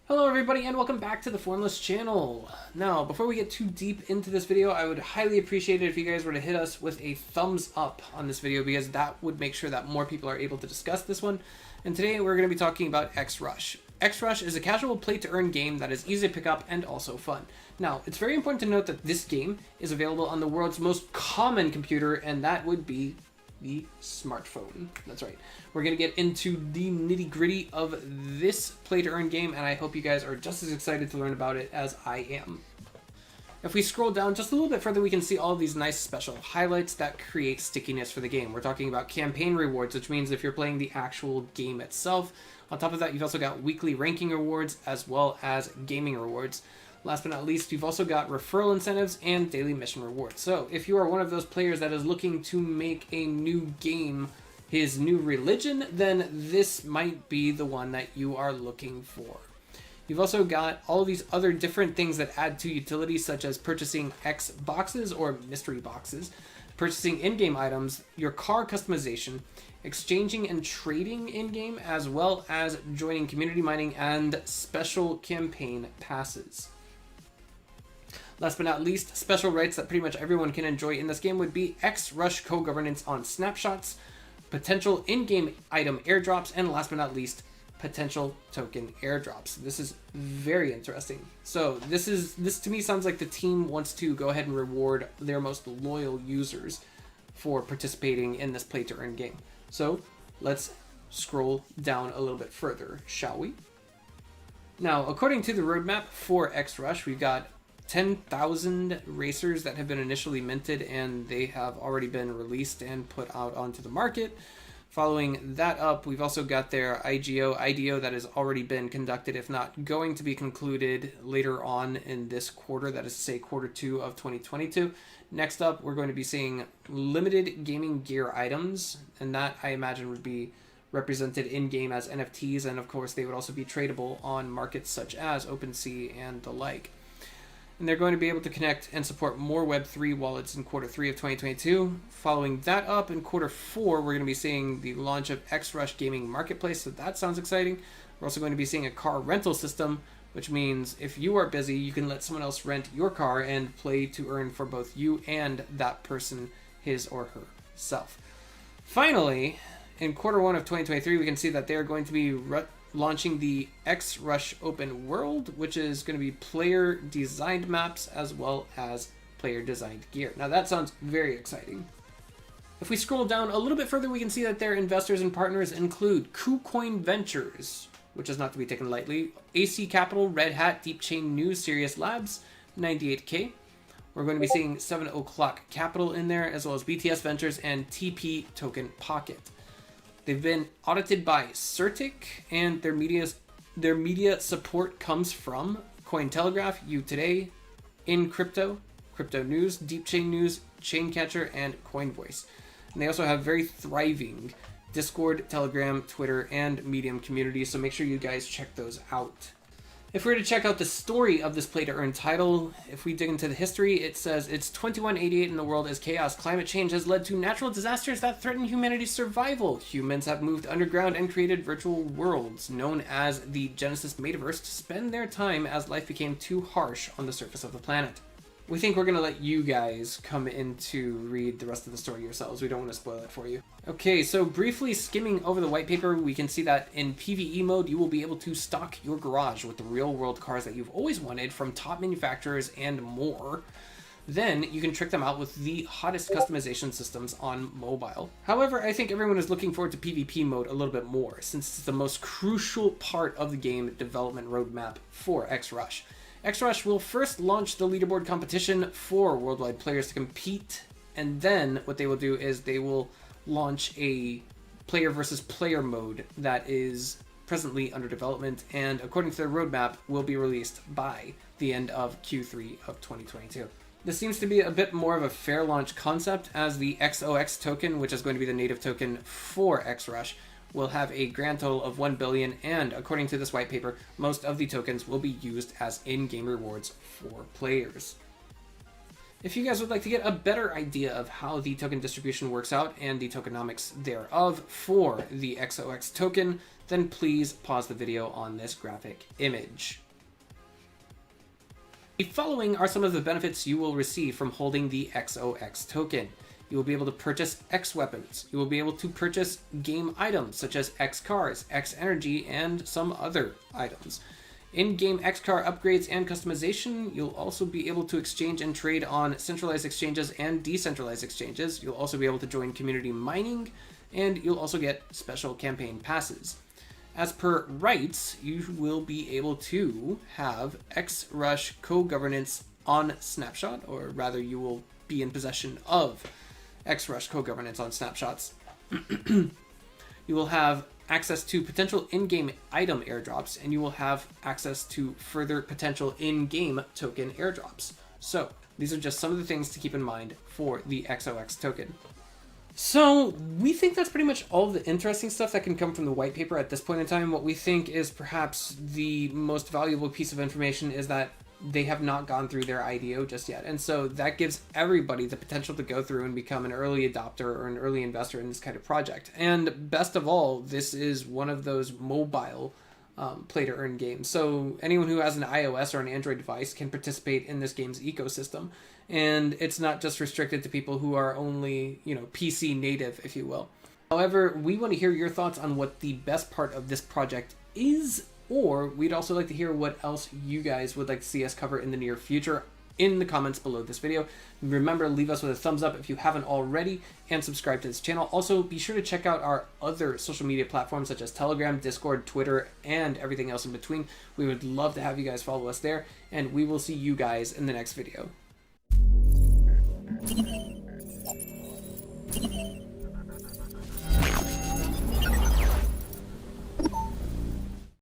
Hello everybody and welcome back to the Formless channel. Now, before we get too deep into this video, I would highly appreciate it if you guys were to hit us with a thumbs up on this video, because that would make sure that more people are able to discuss this one. And today we're going to be talking about X-Rush. X-Rush is a casual play-to-earn game that is easy to pick up and also fun. Now, it's very important to note that this game is available on the world's most common computer, and that would be the smartphone. That's right. We're going to get into the nitty-gritty of this play-to-earn game, and I hope you guys are just as excited to learn about it as I am. If we scroll down just a little bit further, we can see all of these nice special highlights that create stickiness for the game. We're talking about campaign rewards, which means if you're playing the actual game itself. On top of that, you've also got weekly ranking rewards as well as gaming rewards. Last but not least, you've also got referral incentives and daily mission rewards. So if you are one of those players that is looking to make a new game his new religion, then this might be the one that you are looking for. You've also got all of these other different things that add to utility, such as purchasing X boxes or mystery boxes, purchasing in-game items, your car customization, exchanging and trading in-game, as well as joining community mining and special campaign passes. Last but not least, special rights that pretty much everyone can enjoy in this game would be X-Rush co-governance on snapshots, potential in-game item airdrops, and last but not least, potential token airdrops. This is very interesting. So this to me sounds like the team wants to go ahead and reward their most loyal users for participating in this play-to-earn game. So let's scroll down a little bit further, shall we? Now, according to the roadmap for X-Rush, we've got 10,000 racers that have been initially minted, and they have already been released and put out onto the market. Following that up, we've also got their IDO that has already been conducted, if not going to be concluded later on in this quarter, that is to say Q2 of 2022. Next up, we're going to be seeing limited gaming gear items, and that I imagine would be represented in-game as NFTs, and of course they would also be tradable on markets such as OpenSea and the like. And they're going to be able to connect and support more Web3 wallets in Q3 of 2022. Following that up, in Q4, we're going to be seeing the launch of X-Rush Gaming Marketplace, so that sounds exciting. We're also going to be seeing a car rental system, which means if you are busy, you can let someone else rent your car and play to earn for both you and that person, his or herself. Finally, in Q1 of 2023, we can see that they're going to be launching the X-Rush Open World, which is going to be player-designed maps as well as player-designed gear. Now that sounds very exciting. If we scroll down a little bit further, we can see that their investors and partners include KuCoin Ventures, which is not to be taken lightly, AC Capital, Red Hat, Deep Chain News, Serious Labs, 98K. We're going to be seeing 7 O'Clock Capital in there, as well as BTS Ventures and TP Token Pocket. They've been audited by Certic, and their media support comes from Cointelegraph, U.Today, In Crypto, Crypto News, Deep Chain News, Chaincatcher, and Coinvoice. And they also have very thriving Discord, Telegram, Twitter, and Medium communities, so make sure you guys check those out. If we were to check out the story of this play-to-earn title, if we dig into the history, it says it's 2188 in the world as chaos. Climate change has led to natural disasters that threaten humanity's survival. Humans have moved underground and created virtual worlds, known as the Genesis Metaverse, to spend their time as life became too harsh on the surface of the planet. We think we're going to let you guys come in to read the rest of the story yourselves. We don't want to spoil it for you. Okay, so briefly skimming over the white paper, we can see that in PvE mode, you will be able to stock your garage with the real-world cars that you've always wanted from top manufacturers and more. Then you can trick them out with the hottest customization systems on mobile. However, I think everyone is looking forward to PvP mode a little bit more, since it's the most crucial part of the game development roadmap for X-Rush. X-Rush will first launch the leaderboard competition for worldwide players to compete, and then what they will do is they will launch a player versus player mode that is presently under development, and according to their roadmap, will be released by the end of Q3 of 2022. This seems to be a bit more of a fair launch concept, as the XOX token, which is going to be the native token for X-Rush, will have a grand total of 1 billion, and according to this white paper, most of the tokens will be used as in-game rewards for players. If you guys would like to get a better idea of how the token distribution works out and the tokenomics thereof for the XOX token, then please pause the video on this graphic image. The following are some of the benefits you will receive from holding the XOX token. You will be able to purchase X weapons. You will be able to purchase game items such as X cars, X energy, and some other items. In-game X car upgrades and customization, you'll also be able to exchange and trade on centralized exchanges and decentralized exchanges. You'll also be able to join community mining, and you'll also get special campaign passes. As per rights, you will be able to have X-Rush co-governance on Snapshot, or rather you will be in possession of X-Rush co-governance on snapshots. You will have access to potential in-game item airdrops, and you will have access to further potential in-game token airdrops. So these are just some of the things to keep in mind for the XOX token. So we think that's pretty much all of the interesting stuff that can come from the white paper at this point in time. What we think is perhaps the most valuable piece of information is that they have not gone through their IDO just yet. And so that gives everybody the potential to go through and become an early adopter or an early investor in this kind of project. And best of all, this is one of those mobile play to earn games. So anyone who has an iOS or an Android device can participate in this game's ecosystem. And it's not just restricted to people who are only, PC native, if you will. However, we want to hear your thoughts on what the best part of this project is, or we'd also like to hear what else you guys would like to see us cover in the near future in the comments below this video. Remember, leave us with a thumbs up if you haven't already, and subscribe to this channel. Also, be sure to check out our other social media platforms such as Telegram, Discord, Twitter, and everything else in between. We would love to have you guys follow us there, and we will see you guys in the next video.